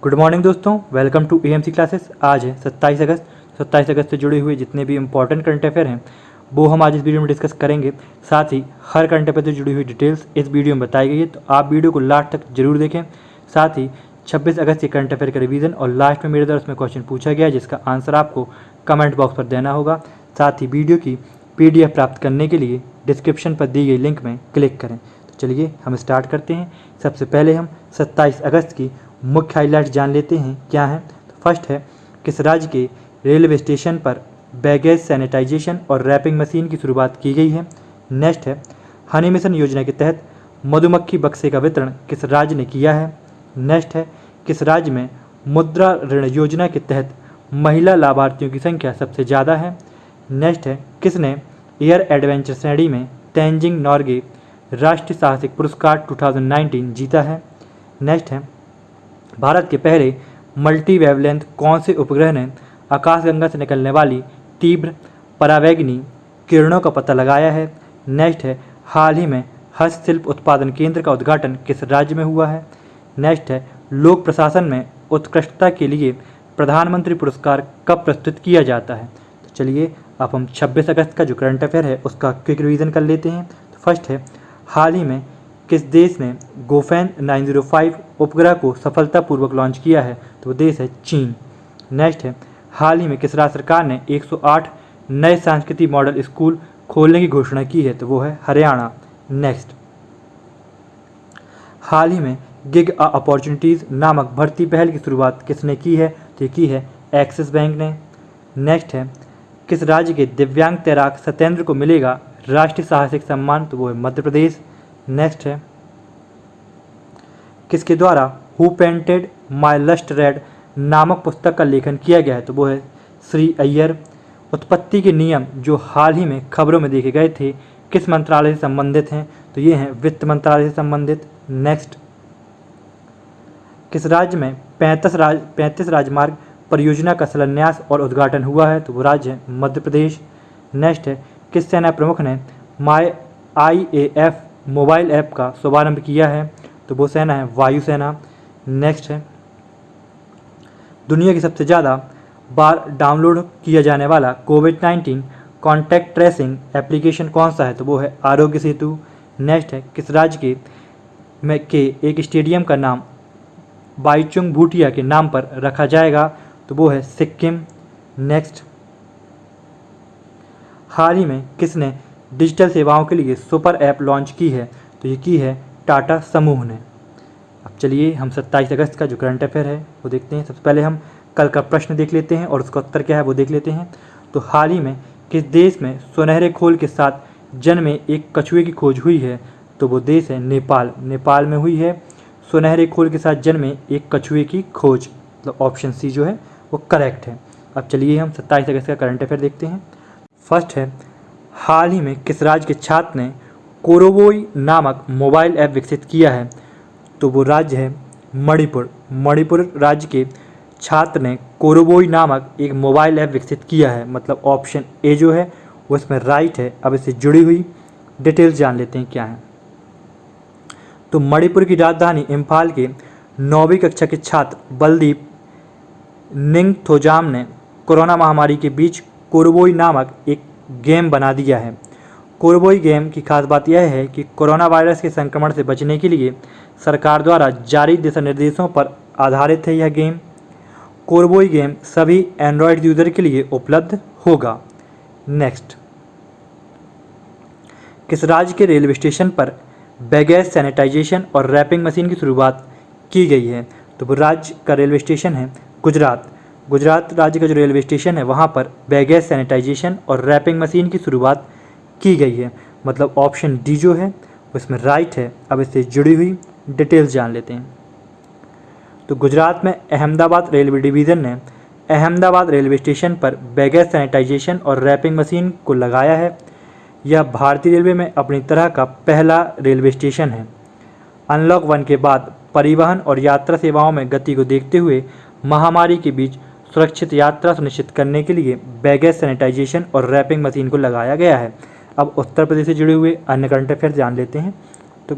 Good morning दोस्तों, welcome to AMC classes. आज है 27 अगस्त। 27 अगस्त से जुड़े हुए जितने भी इंपॉर्टेंट करंट अफेयर हैं वो हम आज इस वीडियो में डिस्कस करेंगे। साथ ही हर करंट अफेयर से जुड़ी हुई डिटेल्स इस वीडियो में बताई गई है, तो आप वीडियो को लास्ट तक जरूर देखें। साथ ही 26 अगस्त के करंट अफेयर का रिवीजन और लास्ट में मेरे द्वारा उसमें क्वेश्चन पूछा गया है जिसका आंसर आपको कमेंट बॉक्स पर देना होगा। साथ ही वीडियो की PDF प्राप्त करने के लिए डिस्क्रिप्शन पर दी गई लिंक में क्लिक करें। तो चलिए हम स्टार्ट करते हैं। सबसे पहले हम 27 अगस्त की मुख्य हाइलाइट्स जान लेते हैं क्या हैं। तो फर्स्ट है, किस राज्य के रेलवे स्टेशन पर बैगेज सैनिटाइजेशन और रैपिंग मशीन की शुरुआत की गई है। नेक्स्ट है, हनी मिशन योजना के तहत मधुमक्खी बक्से का वितरण किस राज्य ने किया है। नेक्स्ट है, किस राज्य में मुद्रा ऋण योजना के तहत महिला लाभार्थियों की संख्या सबसे ज़्यादा है। नेक्स्ट है, किसने एयर एडवेंचर श्रेणी में तेंजिंग नॉर्गे राष्ट्रीय साहसिक पुरस्कार 2019 जीता है। नेक्स्ट है, भारत के पहले मल्टी वेवलेंथ कौन से उपग्रह ने आकाशगंगा से निकलने वाली तीव्र परावैंगनी किरणों का पता लगाया है। नेक्स्ट है, हाल ही में हस्तशिल्प उत्पादन केंद्र का उद्घाटन किस राज्य में हुआ है। नेक्स्ट है, लोक प्रशासन में उत्कृष्टता के लिए प्रधानमंत्री पुरस्कार कब प्रस्तुत किया जाता है। तो चलिए अब हम 26 अगस्त का जो करंट अफेयर है उसका क्विक रिवीजन कर लेते हैं। तो फर्स्ट है, हाल ही में किस देश ने गोफैन 905 उपग्रह को सफलतापूर्वक लॉन्च किया है। तो वो देश है चीन। नेक्स्ट है, हाल ही में किस राज्य सरकार ने 108 नए सांस्कृतिक मॉडल स्कूल खोलने की घोषणा की है। तो वो है हरियाणा। नेक्स्ट, हाल ही में गिग अपॉर्चुनिटीज़ नामक भर्ती पहल की शुरुआत किसने की है। तो ये की है एक्सिस बैंक ने। नेक्स्ट है, किस राज्य के दिव्यांग तैराक सत्येंद्र को मिलेगा राष्ट्रीय साहसिक सम्मान। तो वो है मध्य प्रदेश। नेक्स्ट है, किसके द्वारा Who Painted My Lust Red नामक पुस्तक का लेखन किया गया है। तो वो है श्री अय्यर। उत्पत्ति के नियम जो हाल ही में खबरों में देखे गए थे किस मंत्रालय से संबंधित हैं। तो ये हैं वित्त मंत्रालय से संबंधित। नेक्स्ट, किस राज्य में 35 राजमार्ग परियोजना का शिलान्यास और उद्घाटन हुआ है। तो वो राज्य है मध्य प्रदेश। नेक्स्ट है, किस सेना प्रमुख ने माई IAF मोबाइल ऐप का शुभारंभ किया है। तो वो सेना है वायुसेना। नेक्स्ट है, दुनिया की सबसे ज़्यादा बार डाउनलोड किया जाने वाला कोविड-19 कॉन्टैक्ट ट्रेसिंग एप्लीकेशन कौन सा है। तो वो है आरोग्य सेतु। नेक्स्ट है, किस राज्य के एक स्टेडियम का नाम बाईचुंग भूटिया के नाम पर रखा जाएगा। तो वो है सिक्किम। नेक्स्ट, हाल ही में किसने डिजिटल सेवाओं के लिए सुपर ऐप लॉन्च की है। तो ये की है टाटा समूह ने। अब चलिए हम 27 अगस्त का जो करंट अफेयर है वो देखते हैं। सबसे पहले हम कल का प्रश्न देख लेते हैं और उसका उत्तर क्या है वो देख लेते हैं। तो हाल ही में किस देश में सुनहरे खोल के साथ जन्मे एक कछुए की खोज हुई है। तो वो देश है नेपाल। नेपाल में हुई है सुनहरे खोल के साथ जन्मे एक कछुए की खोज। मतलब ऑप्शन सी जो है वो करेक्ट है। अब चलिए हम 27 अगस्त का करंट अफेयर देखते हैं। फर्स्ट है, हाल ही में किस राज्य के छात्र ने कोरोबोई नामक मोबाइल ऐप विकसित किया है। तो वो राज्य है मणिपुर। मणिपुर राज्य के छात्र ने कोरोबोई नामक एक मोबाइल ऐप विकसित किया है। मतलब ऑप्शन ए जो है वो इसमें राइट है। अब इससे जुड़ी हुई डिटेल्स जान लेते हैं क्या है। तो मणिपुर की राजधानी इम्फाल के 9वीं कक्षा के छात्र बलदीप निंगथोजाम ने कोरोना महामारी के बीच कोरोबोई नामक एक गेम बना दिया है। कोरोबोई गेम की खास बात यह है कि कोरोना वायरस के संक्रमण से बचने के लिए सरकार द्वारा जारी दिशा निर्देशों पर आधारित है। यह गेम कोरोबोई गेम सभी एंड्रॉयड यूज़र के लिए उपलब्ध होगा। नेक्स्ट, किस राज्य के रेलवे स्टेशन पर बैगेज सैनिटाइजेशन और रैपिंग मशीन की शुरुआत की गई है। तो वो राज्य का रेलवे स्टेशन है गुजरात। गुजरात राज्य का जो रेलवे स्टेशन है वहाँ पर बैगेज सैनिटाइजेशन और रैपिंग मशीन की शुरुआत की गई है। मतलब ऑप्शन डी जो है उसमें राइट है। अब इससे जुड़ी हुई डिटेल्स जान लेते हैं। तो गुजरात में अहमदाबाद रेलवे डिवीज़न ने अहमदाबाद रेलवे स्टेशन पर बैगेज सैनिटाइजेशन और रैपिंग मशीन को लगाया है। यह भारतीय रेलवे में अपनी तरह का पहला रेलवे स्टेशन है। अनलॉक 1 के बाद परिवहन और यात्रा सेवाओं में गति को देखते हुए महामारी के बीच सुरक्षित यात्रा सुनिश्चित करने के लिए बैगेज सैनिटाइजेशन और रैपिंग मशीन को लगाया गया है। अब उत्तर प्रदेश से जुड़े हुए अन्य करंट अफेयर जान लेते हैं। तो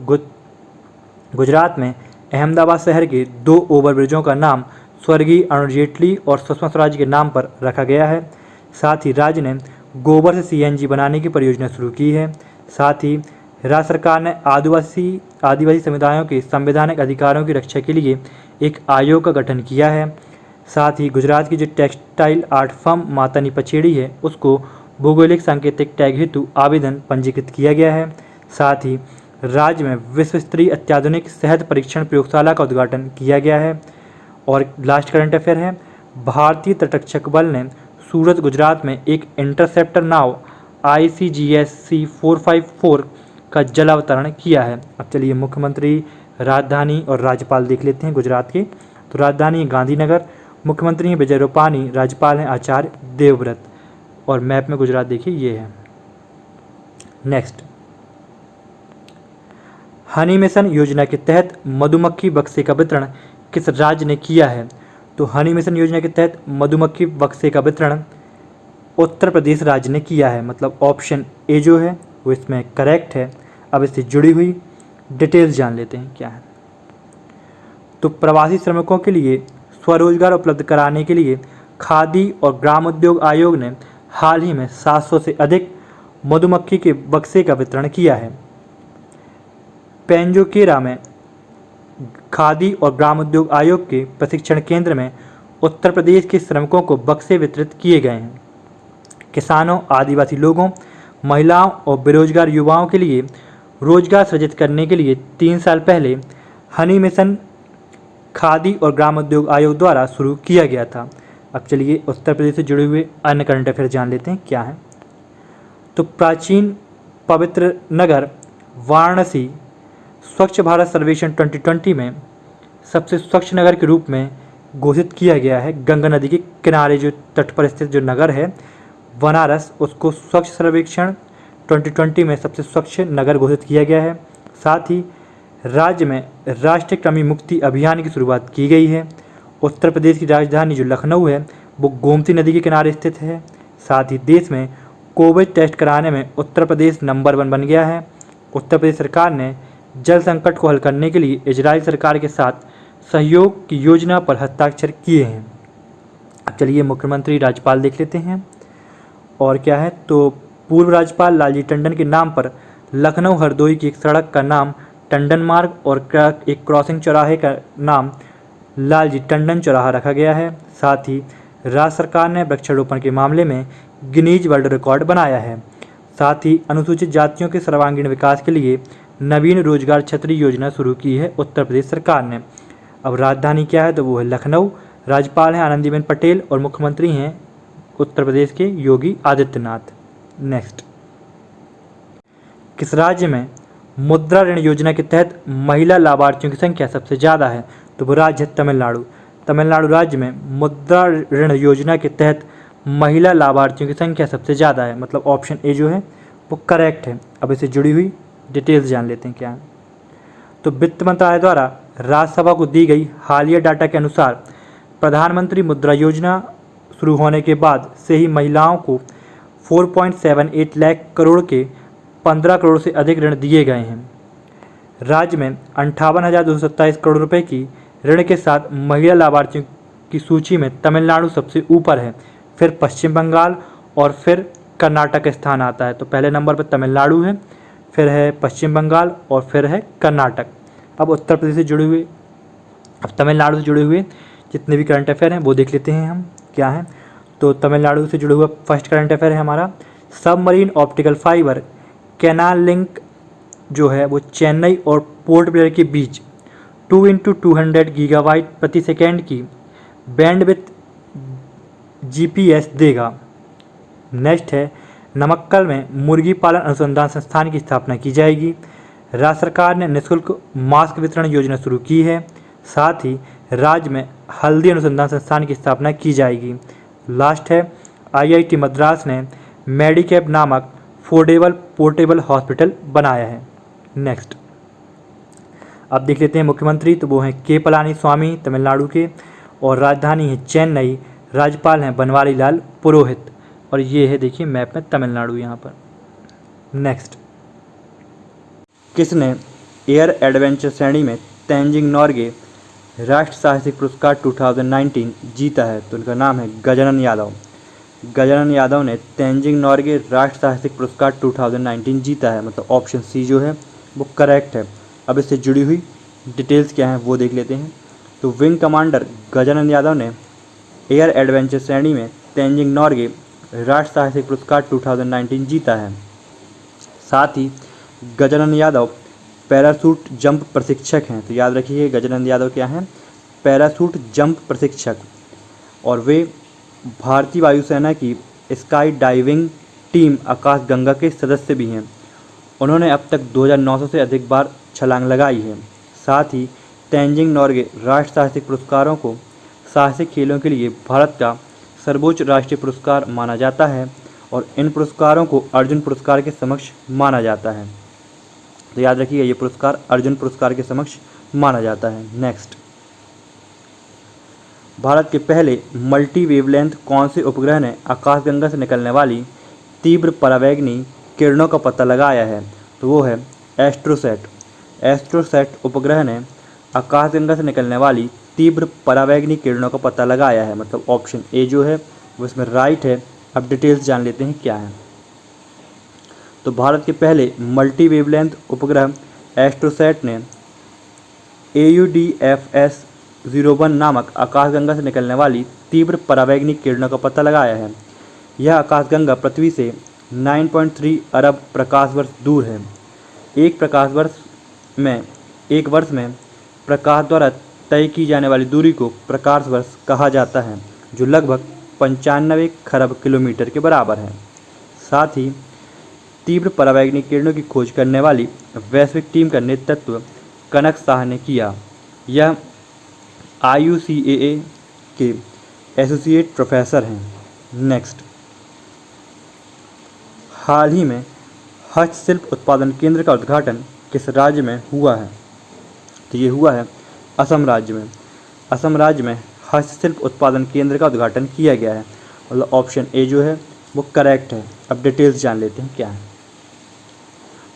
गुजरात में अहमदाबाद शहर के 2 ओवरब्रिजों का नाम स्वर्गीय अरुण जेटली और सुषमा स्वराज के नाम पर रखा गया है। साथ ही राज्य ने गोबर से सीएनजी बनाने की परियोजना शुरू की है। साथ ही राज्य सरकार ने आदिवासी समुदायों के संवैधानिक अधिकारों की रक्षा के लिए एक आयोग का गठन किया है। साथ ही गुजरात की जो टेक्सटाइल आर्ट फर्म मातानी पचेड़ी है उसको भौगोलिक सांकेतिक टैग हेतु आवेदन पंजीकृत किया गया है। साथ ही राज्य में विश्व स्तरीय अत्याधुनिक सेहत परीक्षण प्रयोगशाला का उद्घाटन किया गया है। और लास्ट करंट अफेयर है, भारतीय तटरक्षक बल ने सूरत गुजरात में एक इंटरसेप्टर नाव ICGS-C 454 का जल अवतरण किया है। अब चलिए मुख्यमंत्री, राजधानी और राज्यपाल देख लेते हैं गुजरात के। तो राजधानी है गांधीनगर, मुख्यमंत्री हैं विजय रूपानी, राज्यपाल हैं आचार्य देवव्रत। और मैप में गुजरात देखिए ये है। नेक्स्ट, हनी मिशन योजना के तहत मधुमक्खी बक्से का वितरण किस राज्य ने किया है? तो हनी मिशन योजना के तहत मधुमक्खी बक्से का वितरण उत्तर प्रदेश राज्य ने किया है। मतलब ऑप्शन ए जो है वो इसमें करेक्ट है। अब इससे जुड़ी हुई डिटेल्स जान लेते हैं क्या है। तो प्रवासी श्रमिकों के लिए स्वरोजगार उपलब्ध कराने के लिए खादी और ग्रामोद्योग आयोग ने हाल ही में 700 से अधिक मधुमक्खी के बक्से का वितरण किया है। पेंजोकेरा में खादी और ग्रामोद्योग आयोग के प्रशिक्षण केंद्र में उत्तर प्रदेश के श्रमिकों को बक्से वितरित किए गए हैं। किसानों, आदिवासी लोगों, महिलाओं और बेरोजगार युवाओं के लिए रोजगार सृजित करने के लिए 3 साल पहले हनी मिशन खादी और ग्रामोद्योग आयोग द्वारा शुरू किया गया था। अब चलिए उत्तर प्रदेश से जुड़े हुए अन्य करंट अफेयर जान लेते हैं क्या है। तो प्राचीन पवित्र नगर वाराणसी स्वच्छ भारत सर्वेक्षण 2020 में सबसे स्वच्छ नगर के रूप में घोषित किया गया है। गंगा नदी के किनारे जो तट पर स्थित जो नगर है बनारस, उसको स्वच्छ सर्वेक्षण 2020 में सबसे स्वच्छ नगर घोषित किया गया है। साथ ही राज्य में राष्ट्रीय कृमि मुक्ति अभियान की शुरुआत की गई है। उत्तर प्रदेश की राजधानी जो लखनऊ है वो गोमती नदी के किनारे स्थित है। साथ ही देश में कोविड टेस्ट कराने में उत्तर प्रदेश नंबर 1 बन गया है। उत्तर प्रदेश सरकार ने जल संकट को हल करने के लिए इजराइल सरकार के साथ सहयोग की योजना पर हस्ताक्षर किए हैं। अब चलिए मुख्यमंत्री, राज्यपाल देख लेते हैं और क्या है। तो पूर्व राज्यपाल लालजी टंडन के नाम पर लखनऊ हरदोई की एक सड़क का नाम टंडन मार्ग और एक क्रॉसिंग चौराहे का नाम लालजी टंडन चौराहा रखा गया है। साथ ही राज्य सरकार ने वृक्षारोपण के मामले में गिनीज वर्ल्ड रिकॉर्ड बनाया है। साथ ही अनुसूचित जातियों के सर्वांगीण विकास के लिए नवीन रोजगार छतरी योजना शुरू की है उत्तर प्रदेश सरकार ने। अब राजधानी क्या है? तो वो है लखनऊ, राज्यपाल हैं आनंदीबेन पटेल और मुख्यमंत्री हैं उत्तर प्रदेश के योगी आदित्यनाथ। नेक्स्ट, किस राज्य में मुद्रा ऋण योजना के तहत महिला लाभार्थियों की संख्या सबसे ज़्यादा है? तो वो राज्य है तमिलनाडु। तमिलनाडु राज्य में मुद्रा ऋण योजना के तहत महिला लाभार्थियों की संख्या सबसे ज़्यादा है। मतलब ऑप्शन ए जो है वो करेक्ट है। अब इससे जुड़ी हुई डिटेल्स जान लेते हैं क्या है। तो वित्त मंत्रालय द्वारा राज्यसभा को दी गई हालिया डाटा के अनुसार प्रधानमंत्री मुद्रा योजना शुरू होने के बाद से ही महिलाओं को 4.78 लाख करोड़ के 15 करोड़ से अधिक ऋण दिए गए हैं। राज्य में 58,227 करोड़ रुपए की ऋण के साथ महिला लाभार्थियों की सूची में तमिलनाडु सबसे ऊपर है, फिर पश्चिम बंगाल और फिर कर्नाटक स्थान आता है। तो पहले नंबर पर तमिलनाडु है, फिर है पश्चिम बंगाल और फिर है कर्नाटक। अब उत्तर प्रदेश से जुड़े हुए, अब तमिलनाडु से जुड़े हुए जितने भी करंट अफेयर हैं वो देख लेते हैं हम क्या हैं। तो तमिलनाडु से जुड़ा हुआ फर्स्ट करंट अफेयर है हमारा, submarine optical fibre canal link जो है वो चेन्नई और पोर्ट ब्लेयर के बीच 2x200 गीगाबाइट प्रति सेकेंड की बैंडविड्थ GPS देगा। नेक्स्ट है, नमक्कल में मुर्गी पालन अनुसंधान संस्थान की स्थापना की जाएगी। राज्य सरकार ने निःशुल्क मास्क वितरण योजना शुरू की है। साथ ही राज्य में हल्दी अनुसंधान संस्थान की स्थापना की जाएगी। लास्ट है, IIT मद्रास ने मेडिकैप नामक फोर्डेबल पोर्टेबल हॉस्पिटल बनाया है। नेक्स्ट, अब देख लेते हैं मुख्यमंत्री, तो वो हैं के पलानीस्वामी तमिलनाडु के और राजधानी है चेन्नई, राज्यपाल हैं बनवारी लाल पुरोहित और ये है देखिए मैप में तमिलनाडु यहाँ पर। नेक्स्ट, किसने एयर एडवेंचर श्रेणी में तेंजिंग नोर्गे राष्ट्र साहसिक पुरस्कार 2019 जीता है? तो उनका नाम है गजानन यादव। गजानन यादव ने तेंजिंग नोर्गे राष्ट्र साहसिक पुरस्कार 2019 जीता है, मतलब ऑप्शन सी जो है वो करेक्ट है। अब इससे जुड़ी हुई डिटेल्स क्या हैं वो देख लेते हैं। तो विंग कमांडर गजानन यादव ने एयर एडवेंचर श्रेणी में तेंजिंग नोर्गे राष्ट्र साहसिक पुरस्कार 2019 जीता है। साथ ही गजानन यादव पैराशूट जंप प्रशिक्षक हैं। तो याद रखिए गजानन यादव क्या हैं? पैराशूट जंप प्रशिक्षक। और वे भारतीय वायुसेना की स्काई डाइविंग टीम आकाशगंगा के सदस्य भी हैं। उन्होंने अब तक 2900 से अधिक बार छलांग लगाई है। साथ ही तेंजिंग नोर्गे राष्ट्र साहसिक पुरस्कारों को साहसिक खेलों के लिए भारत का सर्वोच्च राष्ट्रीय पुरस्कार माना जाता है और इन पुरस्कारों को अर्जुन पुरस्कार के समक्ष माना जाता है। तो याद रखिएगा ये पुरस्कार अर्जुन पुरस्कार के समक्ष माना जाता है। नेक्स्ट, भारत के पहले मल्टी वेवलेंथ कौन से उपग्रह ने आकाशगंगा से निकलने वाली तीव्र परावैंगनी किरणों का पता लगाया है? तो वो है एस्ट्रोसैट। एस्ट्रोसैट उपग्रह ने आकाशगंगा से निकलने वाली तीव्र परावैंगनी किरणों का पता लगाया है, मतलब ऑप्शन ए जो है वो इसमें राइट है। अब डिटेल्स जान लेते हैं क्या है। तो भारत के पहले मल्टी वेवलेंथ उपग्रह एस्ट्रोसैट ने AUDFS-01 नामक आकाशगंगा से निकलने वाली तीव्र परावैंगनी किरणों का पता लगाया है। यह आकाशगंगा पृथ्वी से 9.3 अरब प्रकाश वर्ष दूर है। एक वर्ष में प्रकाश द्वारा तय की जाने वाली दूरी को प्रकाश वर्ष कहा जाता है, जो लगभग 95 खरब किलोमीटर के बराबर है। साथ ही तीव्र परावैंगनी किरणों की खोज करने वाली वैश्विक टीम का नेतृत्व कनक शाह ने किया। यह IUCAA के एसोसिएट प्रोफेसर हैं। नेक्स्ट, हाल ही में हस्तशिल्प उत्पादन केंद्र का उद्घाटन किस राज्य में हुआ है? तो ये हुआ है असम राज्य में। असम राज्य में हस्तशिल्प उत्पादन केंद्र का उद्घाटन किया गया है, मतलब ऑप्शन ए जो है वो करेक्ट है। अब डिटेल्स जान लेते हैं क्या है।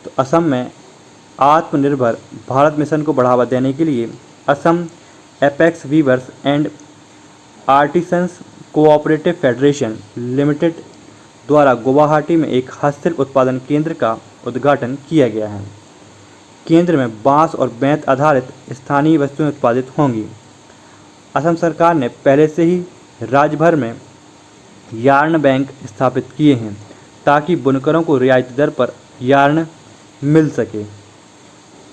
तो असम में आत्मनिर्भर भारत मिशन को बढ़ावा देने के लिए Assam apex weavers and artisans cooperative federation limited द्वारा गुवाहाटी में एक हस्तशिल्प उत्पादन केंद्र का उद्घाटन किया गया है। केंद्र में बांस और बेंत आधारित स्थानीय वस्तुएं उत्पादित होंगी। असम सरकार ने पहले से ही राज्य भर में यार्न बैंक स्थापित किए हैं ताकि बुनकरों को रियायती दर पर यार्न मिल सके।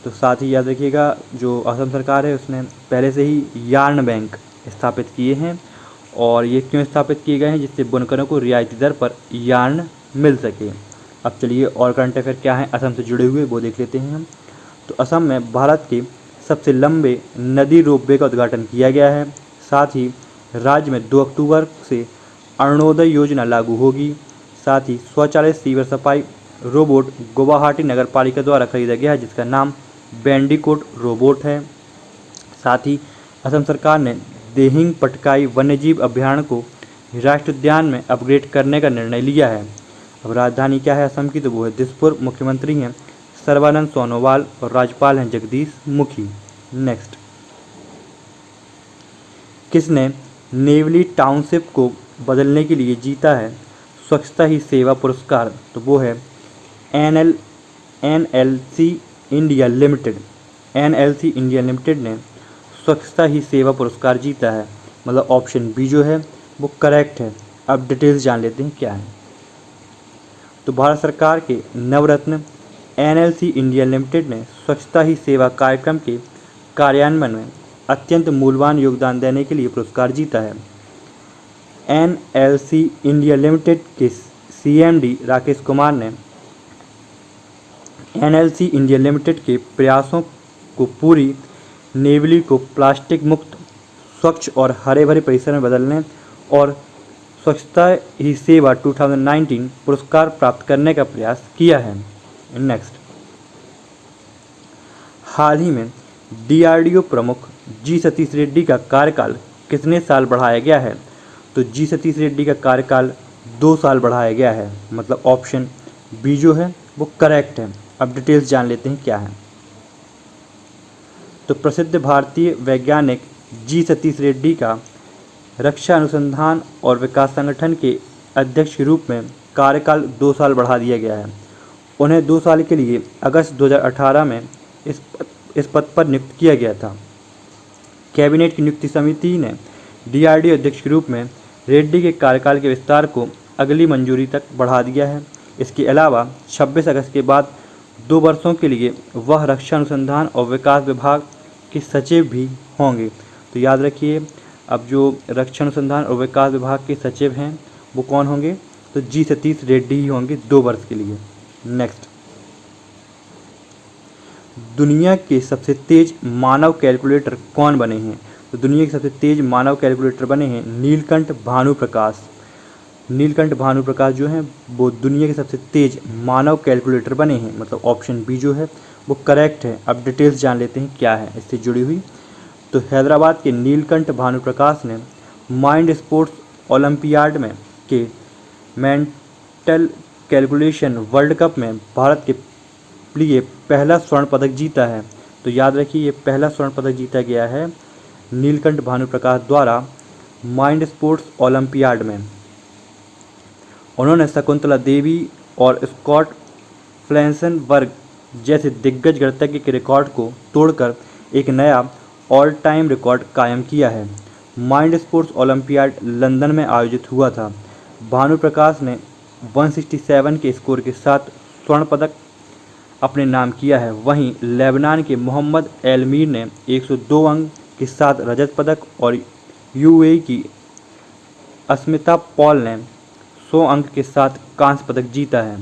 तो साथ ही याद रखिएगा जो असम सरकार है उसने पहले से ही यार्न बैंक स्थापित किए हैं, और ये क्यों स्थापित किए गए हैं? जिससे बुनकरों को रियायती दर पर यार्न मिल सके। अब चलिए और करंट अफेयर क्या हैं असम से जुड़े हुए वो देख लेते हैं हम। तो असम में भारत के सबसे लंबे नदी रोपवे का उद्घाटन किया गया है। साथ ही राज्य में 2 अक्टूबर से अरुणोदय योजना लागू होगी। साथ ही स्वचालित सीवर सफाई रोबोट गुवाहाटी नगर पालिका द्वारा खरीदा गया है, जिसका नाम बैंडिकोट रोबोट है। साथ ही असम सरकार ने देहिंग पटकाई वन्यजीव अभयारण्य को राष्ट्रीय उद्यान में अपग्रेड करने का निर्णय लिया है। अब राजधानी क्या है असम की? तो वो है दिसपुर। मुख्यमंत्री हैं सर्बानंद सोनोवाल और राज्यपाल हैं जगदीश मुखी। नेक्स्ट, किसने नेवली टाउनशिप को बदलने के लिए जीता है स्वच्छता ही सेवा पुरस्कार? तो वो है NLC India limited. NLC India limited ने स्वच्छता ही सेवा पुरस्कार जीता है, मतलब ऑप्शन बी जो है वो करेक्ट है। अब डिटेल्स जान लेते हैं क्या है। तो भारत सरकार के नवरत्न NLC इंडिया लिमिटेड ने स्वच्छता ही सेवा कार्यक्रम के कार्यान्वयन में अत्यंत मूल्यवान योगदान देने के लिए पुरस्कार जीता है। NLC इंडिया लिमिटेड के CMD राकेश कुमार ने NLC इंडिया लिमिटेड के प्रयासों को पूरी नेवली को प्लास्टिक मुक्त, स्वच्छ और हरे भरे परिसर में बदलने और स्वच्छता ही सेवा 2019 पुरस्कार प्राप्त करने का प्रयास किया है। नेक्स्ट, हाल ही में DRDO प्रमुख जी सतीश रेड्डी का कार्यकाल कितने साल बढ़ाया गया है? तो जी सतीश रेड्डी का कार्यकाल 2 साल बढ़ाया गया है, मतलब ऑप्शन बी जो है वो करेक्ट है। अब डिटेल्स जान लेते हैं क्या है। तो प्रसिद्ध भारतीय वैज्ञानिक जी सतीश रेड्डी का रक्षा अनुसंधान और विकास संगठन के अध्यक्ष के रूप में कार्यकाल 2 साल बढ़ा दिया गया है। उन्हें 2 साल के लिए अगस्त 2018 में इस पद पर नियुक्त किया गया था। कैबिनेट की नियुक्ति समिति ने डीआरडीओ अध्यक्ष के रूप में रेड्डी के कार्यकाल के विस्तार को अगली मंजूरी तक बढ़ा दिया है। इसके अलावा 26 अगस्त के बाद 2 वर्षों के लिए वह रक्षा अनुसंधान और विकास विभाग के सचिव भी होंगे। तो याद रखिए, अब जो रक्षा अनुसंधान और विकास विभाग के सचिव हैं वो कौन होंगे? तो जी सतीश रेड्डी ही होंगे 2 वर्ष के लिए। नेक्स्ट, दुनिया के सबसे तेज मानव कैलकुलेटर कौन बने हैं? तो दुनिया के सबसे तेज मानव कैलकुलेटर बने हैं नीलकंठ भानुप्रकाश। नीलकंठ भानुप्रकाश जो हैं वो दुनिया के सबसे तेज मानव कैलकुलेटर बने हैं, मतलब ऑप्शन बी जो है वो करेक्ट है। अब डिटेल्स जान लेते हैं क्या है इससे जुड़ी हुई। तो हैदराबाद के नीलकंठ भानुप्रकाश ने माइंड स्पोर्ट्स ओलंपियाड में के मेंटल कैलकुलेशन वर्ल्ड कप में भारत के लिए पहला स्वर्ण पदक जीता है। तो याद रखिए, ये पहला स्वर्ण पदक जीता गया है नीलकंठ भानुप्रकाश द्वारा माइंड स्पोर्ट्स ओलंपियाड में। उन्होंने शकुंतला देवी और स्कॉट फ्लेंसनबर्ग जैसे दिग्गज गणितज्ञ के रिकॉर्ड को तोड़कर एक नया ऑल टाइम रिकॉर्ड कायम किया है। माइंड स्पोर्ट्स ओलंपियाड लंदन में आयोजित हुआ था। भानुप्रकाश ने 167 के स्कोर के साथ स्वर्ण पदक अपने नाम किया है। वहीं लेबनान के मोहम्मद एलमीर ने 102 अंक के साथ रजत पदक और यूएई की अस्मिता पॉल ने 100 अंक के साथ कांस्य पदक जीता है।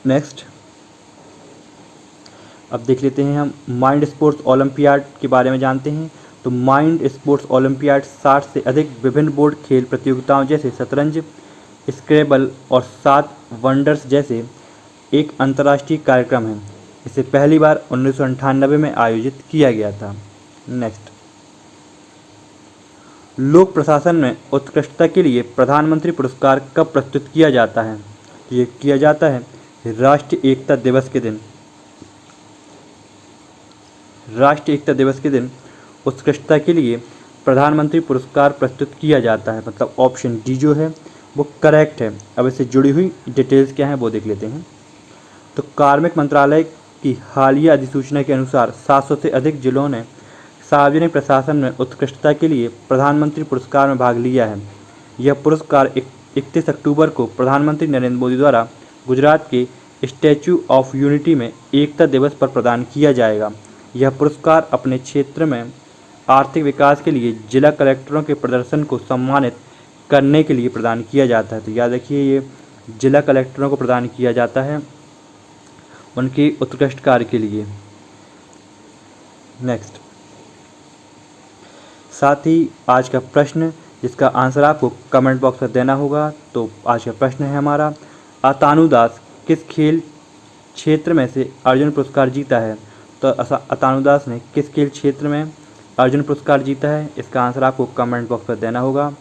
नेक्स्ट, अब देख लेते हैं हम माइंड स्पोर्ट्स ओलंपियाड के बारे में जानते हैं। तो माइंड स्पोर्ट्स ओलंपियाड 60 से अधिक विभिन्न बोर्ड खेल प्रतियोगिताओं जैसे शतरंज, स्क्रैबल और 7 वंडर्स जैसे एक अंतर्राष्ट्रीय कार्यक्रम है। इसे पहली बार 1998 में आयोजित किया गया था। नेक्स्ट, लोक प्रशासन में उत्कृष्टता के लिए प्रधानमंत्री पुरस्कार कब प्रस्तुत किया जाता है? तो ये किया जाता है राष्ट्रीय एकता दिवस के दिन। राष्ट्रीय एकता दिवस के दिन उत्कृष्टता के लिए प्रधानमंत्री पुरस्कार प्रस्तुत किया जाता है, मतलब ऑप्शन डी जो है वो करेक्ट है। अब इससे जुड़ी हुई डिटेल्स क्या हैं वो देख लेते हैं। तो कार्मिक मंत्रालय की हालिया अधिसूचना के अनुसार 700 से अधिक जिलों ने सार्वजनिक प्रशासन में उत्कृष्टता के लिए प्रधानमंत्री पुरस्कार में भाग लिया है। यह पुरस्कार 31 अक्टूबर को प्रधानमंत्री नरेंद्र मोदी द्वारा गुजरात के स्टैच्यू ऑफ यूनिटी में एकता दिवस पर प्रदान किया जाएगा। यह पुरस्कार अपने क्षेत्र में आर्थिक विकास के लिए जिला कलेक्टरों के प्रदर्शन को सम्मानित करने के लिए प्रदान किया जाता है। तो याद रखिए, ये जिला कलेक्टरों को प्रदान किया जाता है उनके उत्कृष्ट कार्य के लिए। नेक्स्ट, साथ ही आज का प्रश्न जिसका आंसर आपको कमेंट बॉक्स में देना होगा। तो आज का प्रश्न है हमारा, अतानु दास किस खेल क्षेत्र में से अर्जुन पुरस्कार जीता है? तो अतानु दास ने किस खेल क्षेत्र में अर्जुन पुरस्कार जीता है? इसका आंसर आपको कमेंट बॉक्स में देना होगा।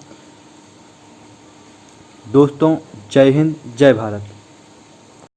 दोस्तों, जय हिंद, जय भारत।